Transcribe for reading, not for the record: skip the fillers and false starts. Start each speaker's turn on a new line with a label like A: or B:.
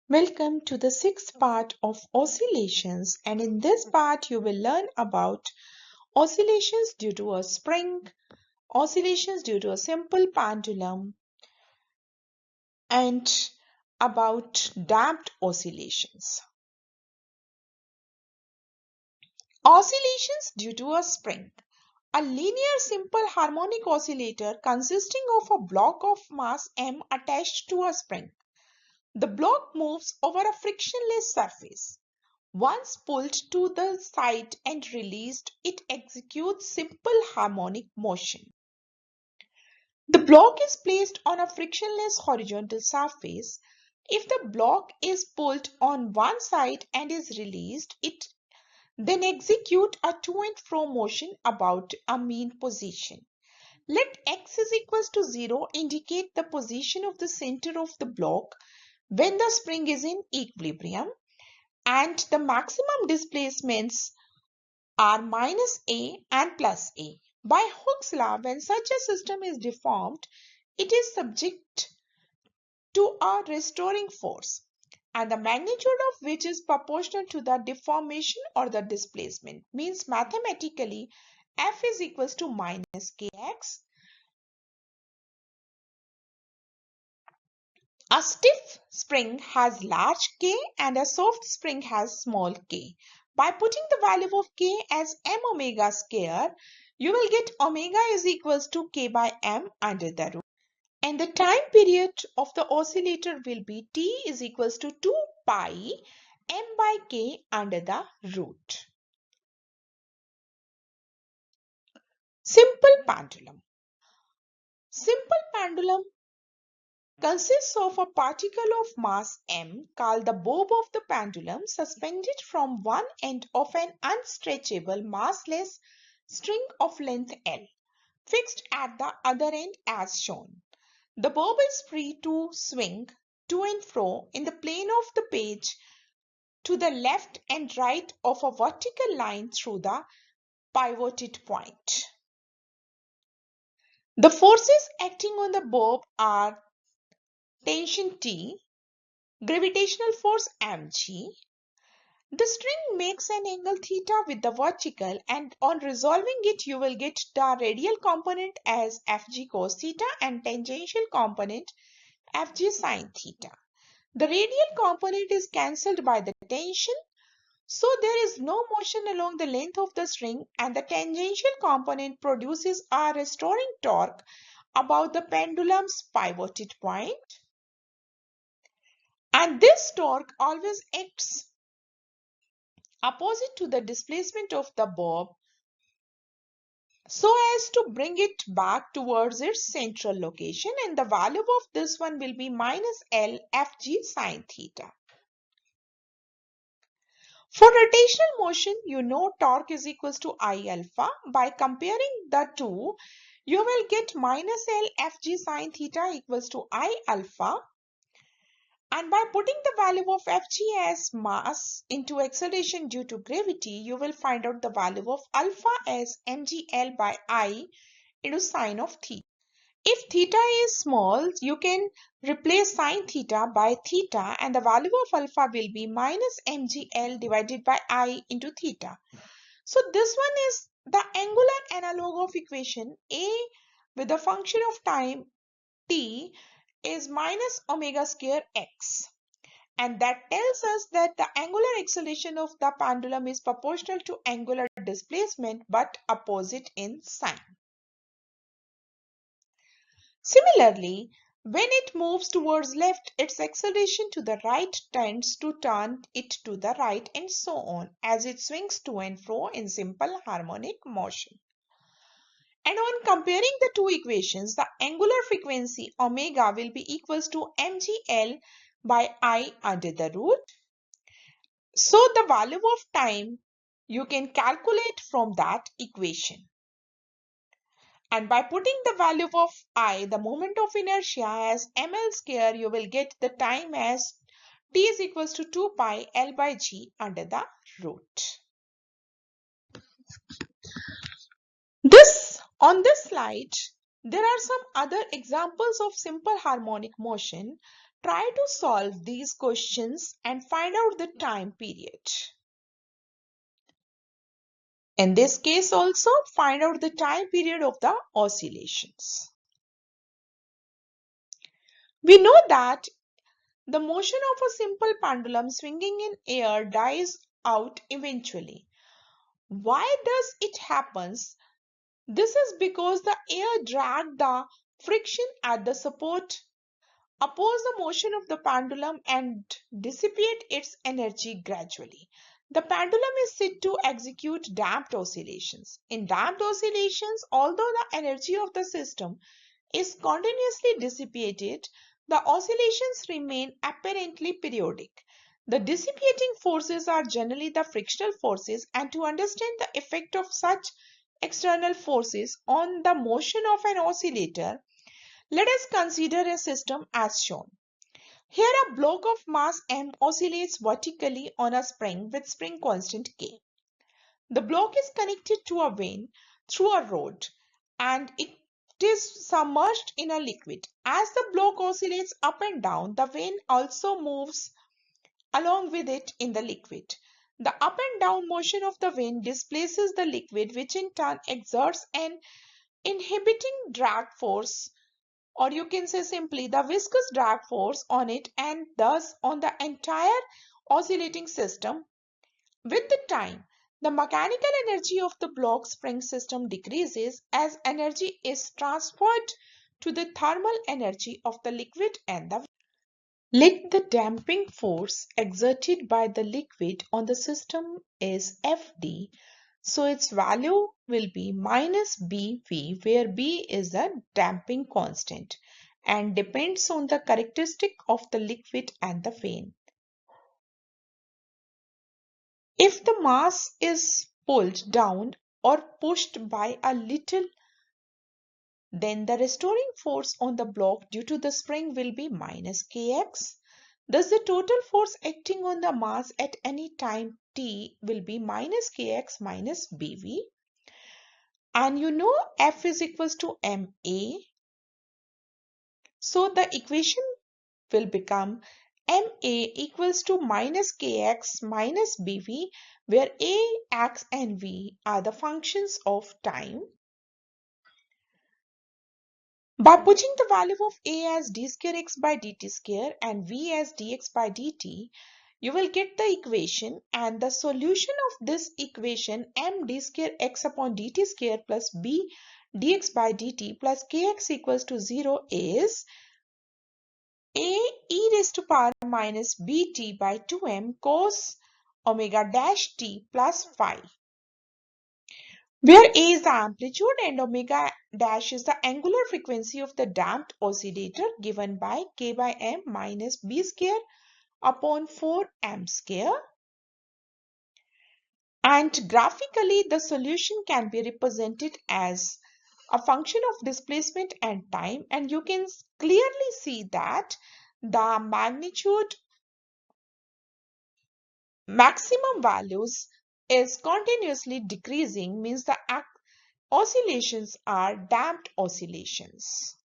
A: Welcome to the sixth part of oscillations, and in this part you will learn about oscillations due to a spring, oscillations due to a simple pendulum, and about damped oscillations. Oscillations due to a spring. A linear simple harmonic oscillator consisting of a block of mass m attached to a spring. The block moves over a frictionless surface. Once pulled to the side and released, it executes simple harmonic motion. The block is placed on a frictionless horizontal surface. If the block is pulled on one side and is released, it then executes a to and fro motion about a mean position. Let x is equals to 0 indicate the position of the center of the block when the spring is in equilibrium, and the maximum displacements are minus a and plus a. By Hooke's law, when such a system is deformed, it is subject to a restoring force, and the magnitude of which is proportional to the deformation or the displacement. Means mathematically, F is equals to minus kx. A stiff spring has large K and a soft spring has small k. By putting the value of k as m omega square, you will get omega is equals to k by m under the root. And the time period of the oscillator will be t is equals to 2 pi m by k under the root. Simple pendulum. Simple pendulum consists of a particle of mass m called the bob of the pendulum suspended from one end of an unstretchable massless string of length L, fixed at the other end as shown. The bob is free to swing to and fro in the plane of the page to the left and right of a vertical line through the pivoted point. The forces acting on the bob are tension T, gravitational force mg. The string makes an angle theta with the vertical, and on resolving it you will get the radial component as Fg cos theta and tangential component Fg sin theta. The radial component is cancelled by the tension, so there is no motion along the length of the string, and the tangential component produces a restoring torque about the pendulum's pivoted point. And this torque always acts opposite to the displacement of the bob so as to bring it back towards its central location, and the value of this one will be minus L Fg sin theta. For rotational motion, you know torque is equals to I alpha. By comparing the two, you will get minus L Fg sin theta equals to I alpha. And by putting the value of Fg as mass into acceleration due to gravity, you will find out the value of alpha as mgl by I into sine of theta. If theta is small, you can replace sine theta by theta, and the value of alpha will be minus mgl divided by I into theta. So this one is the angular analog of equation A with the function of time t is minus omega square x, and that tells us that the angular acceleration of the pendulum is proportional to angular displacement but opposite in sign. Similarly, when it moves towards left, its acceleration to the right tends to turn it to the right, and so on as it swings to and fro in simple harmonic motion. And on comparing the two equations, the angular frequency omega will be equals to mgl by I under the root. So the value of time you can calculate from that equation. And by putting the value of I, the moment of inertia, as ml square, you will get the time as t is equals to 2 pi L by g under the root. On this slide, there are some other examples of simple harmonic motion. Try to solve these questions and find out the time period. In this case also, find out the time period of the oscillations. We know that the motion of a simple pendulum swinging in air dies out eventually. Why does it happen? This is because the air drag the friction at the support oppose the motion of the pendulum and dissipate its energy gradually. The pendulum is said to execute damped oscillations. In damped oscillations, although the energy of the system is continuously dissipated, the oscillations remain apparently periodic. The dissipating forces are generally the frictional forces, and to understand the effect of such external forces on the motion of an oscillator, let us consider a system as shown. Here a block of mass m oscillates vertically on a spring with spring constant k. The block is connected to a vane through a rod and it is submerged in a liquid. As the block oscillates up and down, the vane also moves along with it in the liquid. The up and down motion of the vane displaces the liquid, which in turn exerts an inhibiting drag force, or you can say simply the viscous drag force on it, and thus on the entire oscillating system. With the time, the mechanical energy of the block spring system decreases as energy is transferred to the thermal energy of the liquid and the. Let the damping force exerted by the liquid on the system is Fd, so its value will be minus Bv, where B is the damping constant and depends on the characteristic of the liquid and the vane. If the mass is pulled down or pushed by a little, then the restoring force on the block due to the spring will be minus Kx. Thus, the total force acting on the mass at any time t will be minus Kx minus Bv. And you know F is equals to ma. So the equation will become ma equals to minus Kx minus Bv, where a, x and v are the functions of time. By putting the value of a as d square x by dt square and v as dx by dt, you will get the equation, and the solution of this equation m d square x upon dt square plus b dx by dt plus kx equals to 0 is a e raised to power minus bt by 2m cos omega dash t plus phi, where a is the amplitude and omega dash is the angular frequency of the damped oscillator, given by k by m minus b square upon 4m square. And graphically, the solution can be represented as a function of displacement and time, and you can clearly see that the magnitude maximum values is continuously decreasing, means the oscillations are damped oscillations.